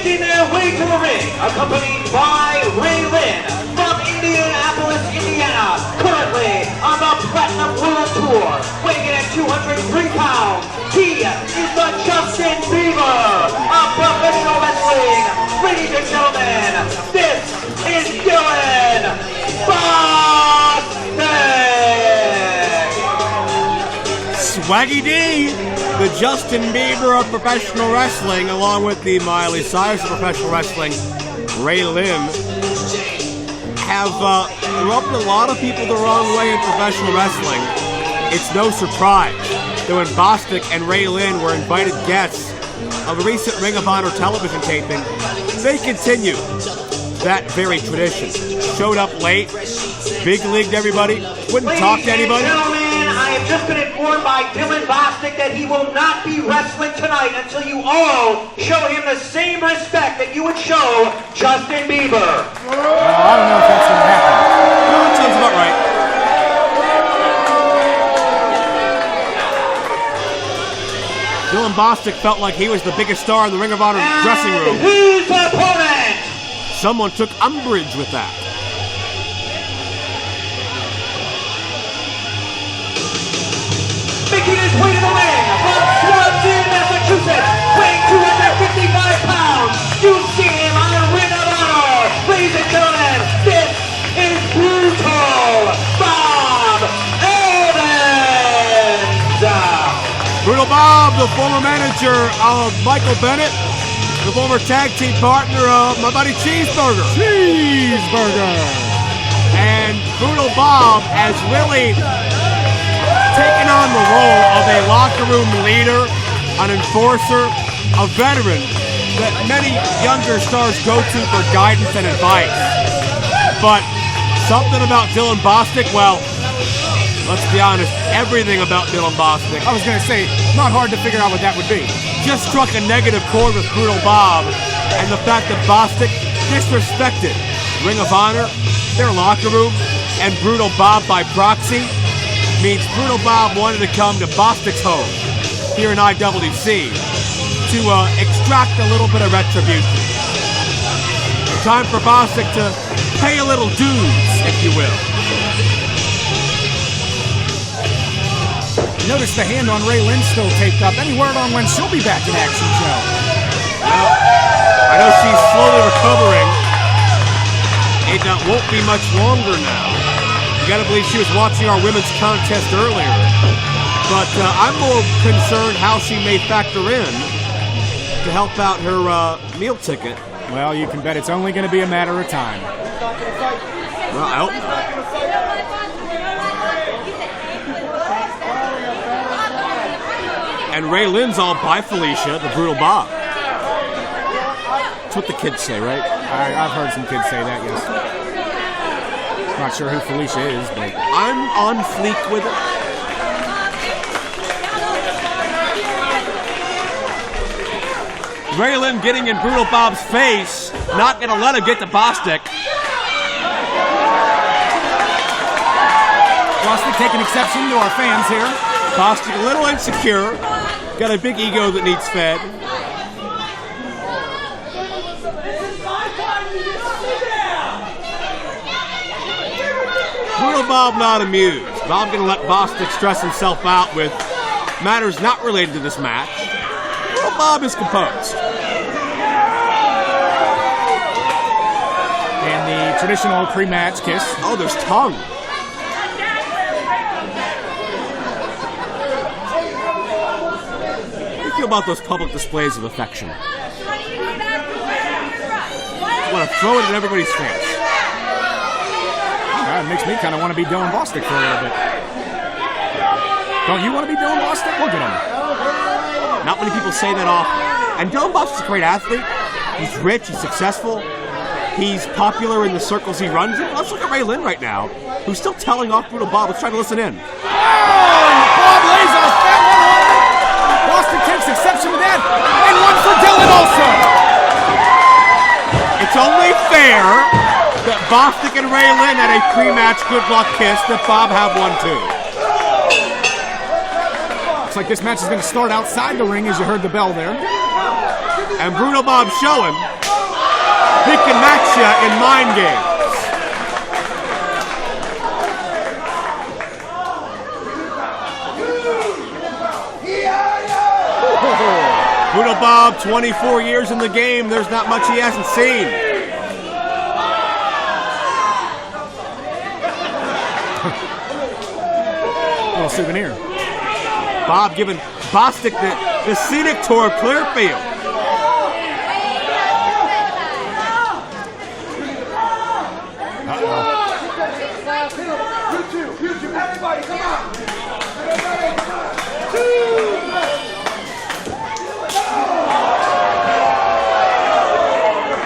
making their way to the ring, accompanied by Ray Lynn from Indianapolis, Indiana, currently on the Platinum World Tour, weighing in at 203 pounds. He is the Justin Bieber of professional wrestling. Ladies and gentlemen, this is Dylan Bostic! Swaggy D, the Justin Bieber of professional wrestling, along with the Miley Cyrus of professional wrestling, Ray Lynn, have rubbed a lot of people the wrong way in professional wrestling. It's no surprise that when Bostic and Ray Lynn were invited guests of a recent Ring of Honor television taping, they continue that very tradition. Showed up late, big-leagued everybody, wouldn't talk to anybody. Ladies and gentlemen, I have just been informed by Dylan Bostic that he will not be wrestling tonight until you all show him the same respect that you would show Justin Bieber. I don't know if that's going to happen. No, that sounds about right. Dylan Bostic felt like he was the biggest star in the Ring of Honor dressing room. His opponent! Someone took umbrage with that. Making his way to the ring from Swansea, Massachusetts, weighing 255 pounds. You see him on the Ring of Honor. Ladies and gentlemen, this is Brutal Bob Evans. Brutal Bob, the former manager of Michael Bennett, the former tag team partner of my buddy Cheeseburger. And Brutal Bob has really taken on the role of a locker room leader, an enforcer, a veteran that many younger stars go to for guidance and advice. But something about Dylan Bostic, well, let's be honest, everything about Dylan Bostic, I was going to say, not hard to figure out what that would be. just struck a negative chord with Brutal Bob, and the fact that Bostic disrespected Ring of Honor, their locker room, and Brutal Bob by proxy means Brutal Bob wanted to come to Bostic's home here in IWC to extract a little bit of retribution. Time for Bostic to pay a little dues, if you will. Notice the hand on Ray Lynn still taped up. Any word on when she'll be back in action, Joe? Well, I know she's slowly recovering. It won't be much longer now. You gotta believe she was watching our women's contest earlier. But I'm more concerned how she may factor in to help out her meal ticket. Well, you can bet it's only going to be a matter of time. Well, I hope not. And Ray Lynn's all by Felicia, the Brutal Bob. That's what the kids say, right? I've heard some kids say that, yes. Not sure who Felicia is, but I'm on fleek with it. Ray Lynn getting in Brutal Bob's face, not going to let him get to Bostic. Bostic taking exception to our fans here. Bostic a little insecure, got a big ego that needs fed. Brutal Bob not amused. Bob going to let Bostic stress himself out with matters not related to this match. Brutal Bob is composed. And the traditional pre-match kiss. Oh, there's tongue. What do you feel about those public displays of affection? I want to throw it in everybody's face. It makes me kind of want to be Dylan Bostic for a little bit. Don't you want to be Dylan Bostic? Look at him. Not many people say that often. And Dylan Bostic's a great athlete. He's rich, he's successful. He's popular in the circles he runs in. Let's look at Ray Lynn right now, who's still telling off Brutal Bob. Let's try to listen in. Bob lays a fat one on it. Bostic takes exception to that. And one for Dylan also. It's only fair that Bostic and Ray Lynn had a pre-match good luck kiss, that Bob have one too. Looks like this match is going to start outside the ring as you heard the bell there. And Brutal Bob showing He can match you in mind games. Brutal Bob, 24 years in the game. There's not much he hasn't seen. Little souvenir. Bob giving Bostic the scenic tour of Clearfield. Everybody, come on!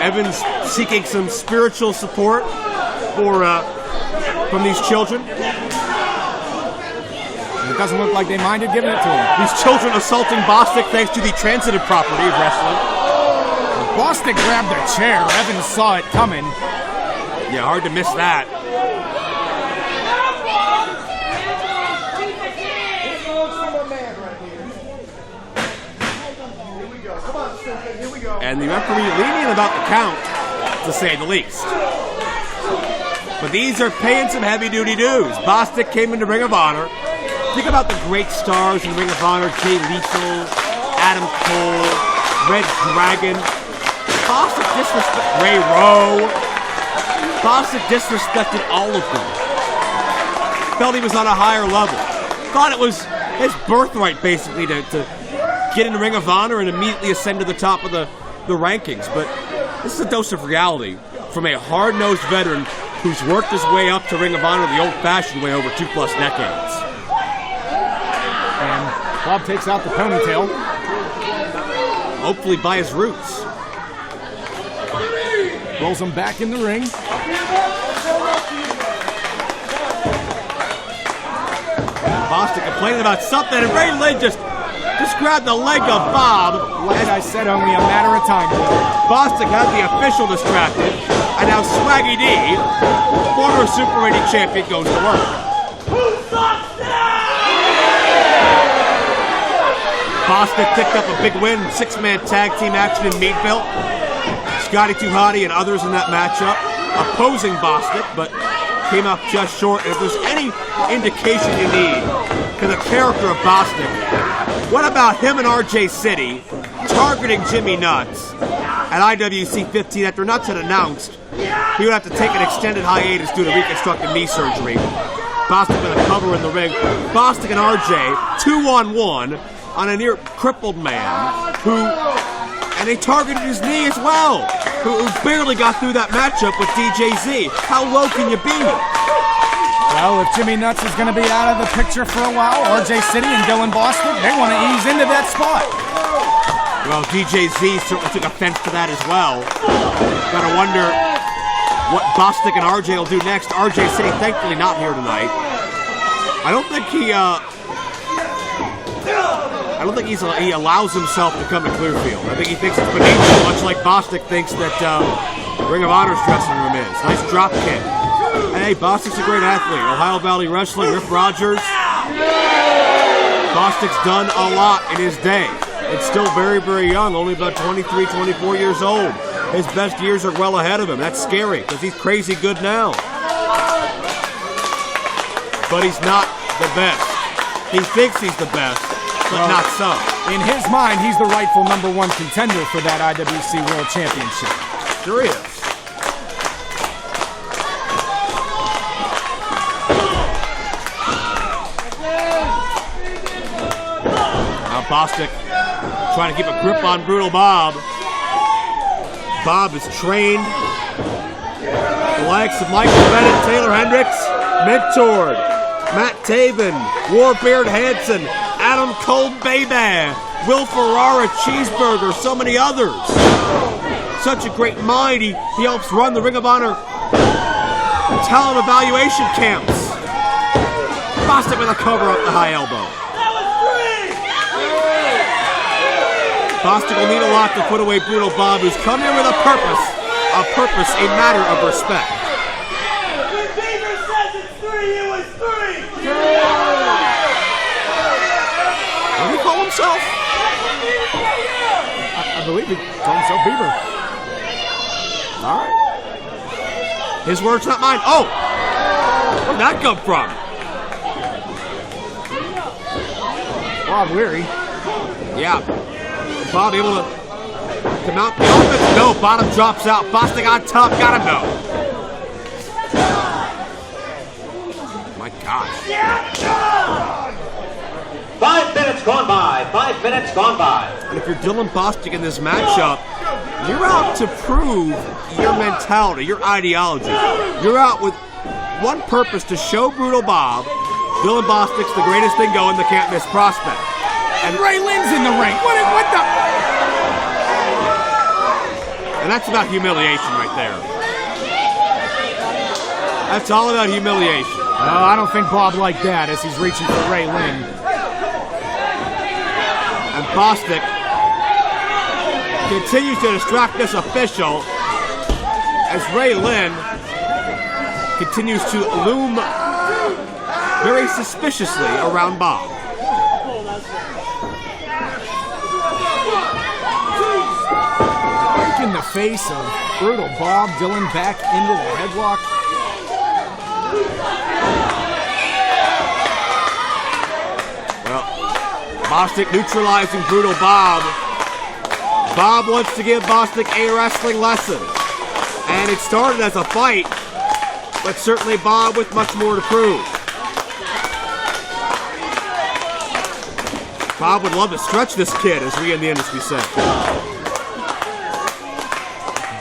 Evans seeking some spiritual support from these children. It doesn't look like they minded giving it to him. These children assaulting Bostic thanks to the transitive property of wrestling. Bostic grabbed the chair. Evans saw it coming. Yeah, hard to miss that. And the referee lenient about the count, to say the least. But these are paying some heavy-duty dues. Bostic came into Ring of Honor. Think about the great stars in Ring of Honor: Jay Lethal, Adam Cole, Red Dragon. Bostic disrespected Ray Rowe. Bostic disrespected all of them. Felt he was on a higher level. Thought it was his birthright, basically, to get into Ring of Honor and immediately ascend to the top of the rankings. But this is a dose of reality from a hard-nosed veteran who's worked his way up to Ring of Honor the old-fashioned way over 2+ decades. And Bob takes out the ponytail. Hopefully by his roots. Rolls him back in the ring. Bostic complaining about something, and Ray Lynn just grabbed the leg of Bob. Like I said, only a matter of time. Bostic had the official distracted, and now Swaggy D, former Super Rating champion, goes to work. Bostic picked up a big win, 6-man tag team action in Meadville. Scotty 2 Hotty and others in that matchup opposing Bostic, but came up just short. If there's any indication you need to the character of Bostic, what about him and RJ City targeting Jimmy Nuts at IWC 15 after Nuts had announced he would have to take an extended hiatus due to reconstructive knee surgery? Bostic with a cover in the ring. Bostic and RJ 2-on-1 on a near crippled man and they targeted his knee as well, who barely got through that matchup with DJZ. How low can you be? Well, if Jimmy Nuts is going to be out of the picture for a while, RJ City and Dylan Bostic, they want to ease into that spot. Well, DJZ certainly took offense to that as well. Gotta wonder what Bostic and RJ will do next. RJ City thankfully not here tonight. I don't think he allows himself to come to Clearfield. I think he thinks it's beneath him, much like Bostic thinks that Ring of Honor's dressing room is. Nice drop kick. Hey, Bostic's a great athlete. Ohio Valley Wrestling, Rip Rogers. Bostic's done a lot in his day. It's still very, very young, only about 23, 24 years old. His best years are well ahead of him. That's scary, because he's crazy good now. But he's not the best. He thinks he's the best, but not so. In his mind, he's the rightful #1 contender for that IWC World Championship. Sure he is. Now Bostic trying to keep a grip on Brutal Bob. Bob is trained. The likes of Michael Bennett, Taylor Hendricks, mentored. Matt Taven, Warbeard Hansen, Adam Cole Baby, Will Ferrara Cheeseburger, so many others. Such a great mind. He helps run the Ring of Honor talent evaluation camps. Bostic with a cover up the high elbow. Bostic will need a lot to put away Brutal Bob, who's come here with a purpose, a matter of respect. When Beaver says it's 3, it was 3! What did he call himself? I believe he called himself Beaver. All right. His words, not mine. Oh! Where'd that come from? Bob weary. Yeah. Bob able to mount the offense. No, bottom drops out. Bostic on top. Got him, though. My gosh. 5 minutes gone by. 5 minutes gone by. And if you're Dylan Bostic in this matchup, you're out to prove your mentality, your ideology. You're out with one purpose, to show Brutal Bob Dylan Bostic's the greatest thing going, the can't miss prospect. And Ray Lynn's in the ring. What the? And that's about humiliation right there. That's all about humiliation. I don't think Bob liked that as he's reaching for Ray Lynn. And Bostic continues to distract this official as Ray Lynn continues to loom very suspiciously around Bob. Break in the face of Brutal Bob. Dylan back into the headlock. Well, Bostic neutralizing Brutal Bob. Bob wants to give Bostic a wrestling lesson. And it started as a fight, but certainly Bob with much more to prove. Bob would love to stretch this kid, as we in the industry say.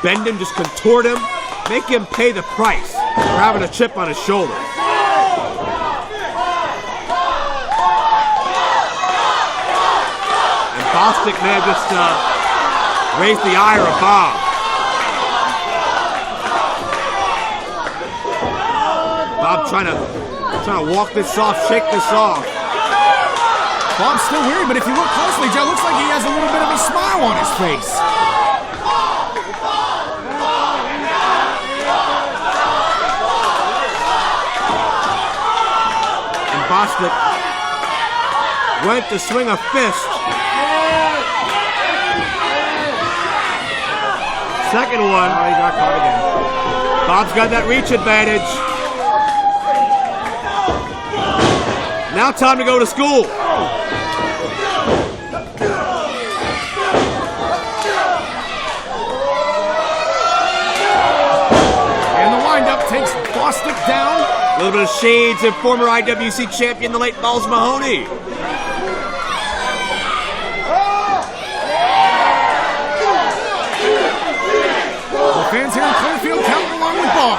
Bend him, just contort him, make him pay the price for having a chip on his shoulder. And Bostic may have just raised the ire of Bob. Bob trying to walk this off, shake this off. Bob's still weird, but if you look closely, Joe, looks like he has a little bit of a smile on his face. And Bostic went to swing a fist. Second one. Oh, he got caught again. Bob's got that reach advantage. Now time to go to school. And the windup takes Bostic down. A little bit of shades of former IWC champion, the late Balls Mahoney. The fans here in Clearfield counting along with Bob.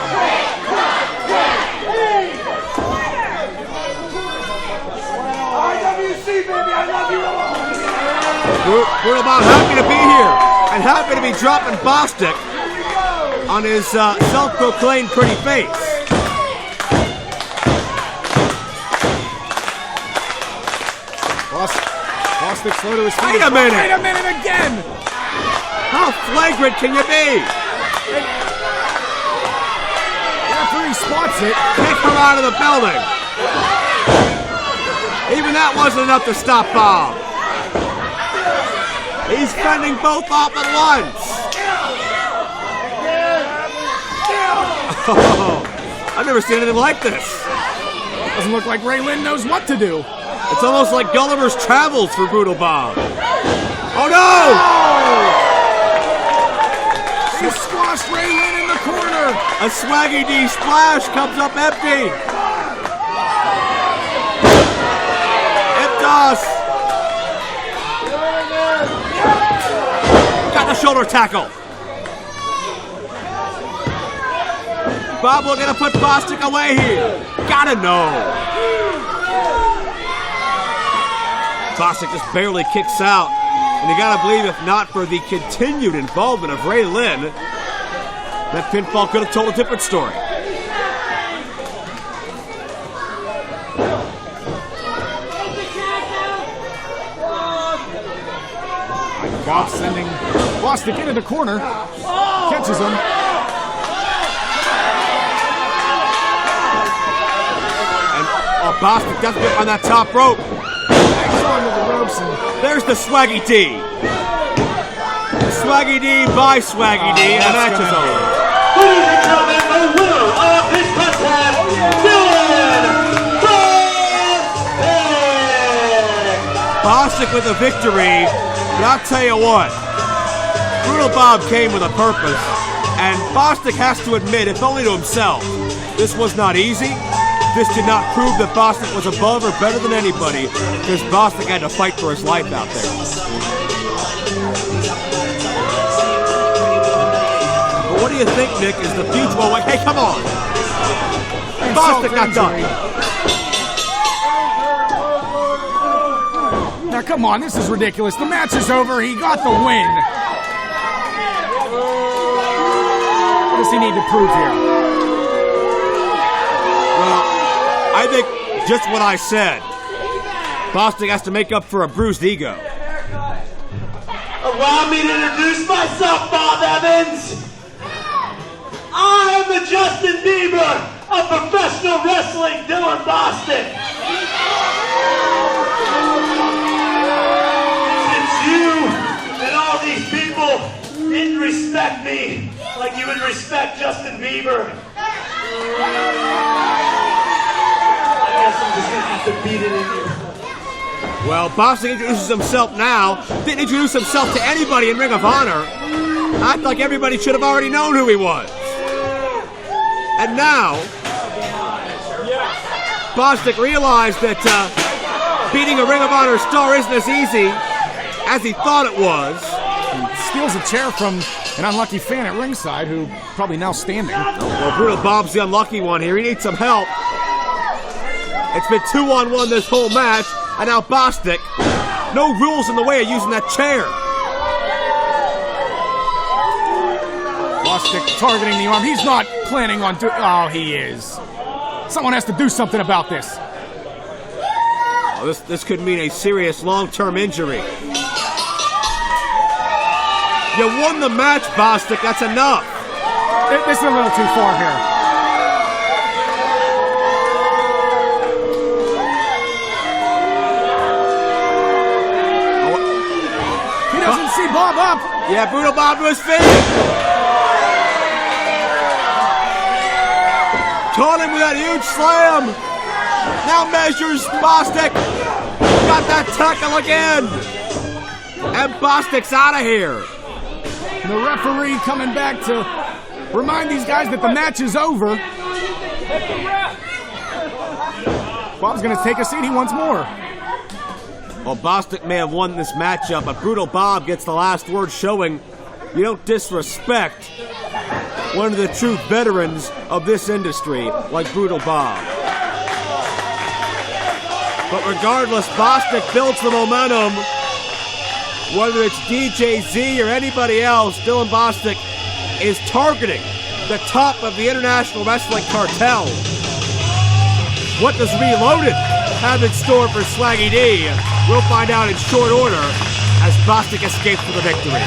Brutal Bob happy to be here and happy to be dropping Bostic on his self-proclaimed pretty face. Bostic slow to his feet. Wait a minute! Wait a minute again! How flagrant can you be? After he spots it, Kick him out of the building. Even that wasn't enough to stop Bob. He's fending both off at once. Oh, I've never seen anything like this. doesn't look like Ray Lynn knows what to do. It's almost like Gulliver's Travels for Brutal Bob. Oh no! He squashed Ray Lynn in the corner. A Swaggy D splash comes up empty. Iptos. Got the shoulder tackle. Bob looking to put Bostic away here. Gotta know. Bostic just barely kicks out. And you gotta believe if not for the continued involvement of Ray Lynn, that pinfall could have told a different story. Bob sending Bostic into the corner. Catches him. And Bostic doesn't get on that top rope. Hangs onto the ropes and There's the Swaggy D. The Swaggy D by Swaggy D, and the match is over. Ladies and gentlemen, the winner of this contest, Dylan Bostic! Bostic with a victory, but I'll tell you what, Brutal Bob came with a purpose, and Bostic has to admit, if only to himself, this was not easy. This did not prove that Bostic was above or better than anybody, because Bostic had to fight for his life out there. But what do you think, Nick, is the future? Well, hey, come on! Bostic got done. Now, come on, this is ridiculous. The match is over. He got the win. What does he need to prove here? Well, I think just what I said. Bostic has to make up for a bruised ego. Allow me to introduce myself, Bob Evans. I am the Justin Bieber of professional wrestling, Dylan Bostic. Since you and all these people didn't respect me like you would respect Justin Bieber, I guess I'm just gonna have to beat it in you. Well, Bostic introduces himself now. Didn't introduce himself to anybody in Ring of Honor. I thought everybody should have already known who he was. And now, Bostic realized that beating a Ring of Honor star isn't as easy as he thought it was. He steals a chair from an unlucky fan at ringside who probably now standing. Well, Brutal Bob's the unlucky one here. He needs some help. It's been 2-on-1 this whole match, and now Bostic, no rules in the way of using that chair. Bostic targeting the arm. He's not planning on doing... Oh, he is. Someone has to do something about this. Oh, this could mean a serious long-term injury. You won the match, Bostic. That's enough. This is a little too far here. He doesn't see Bob up. Yeah, Brutal Bob to his feet. Caught him with that huge slam. Now measures Bostic. Got that tackle again. And Bostic's out of here. The referee coming back to remind these guys that the match is over. Bob's going to take a seat. He wants more. Well, Bostic may have won this matchup, but Brutal Bob gets the last word, showing you don't disrespect one of the true veterans of this industry like Brutal Bob. But regardless, Bostic builds the momentum. Whether it's DJ Z or anybody else, Dylan Bostic is targeting the top of the International Wrestling Cartel. What does Reloaded have in store for Swaggy D? We'll find out in short order as Bostic escapes for the victory.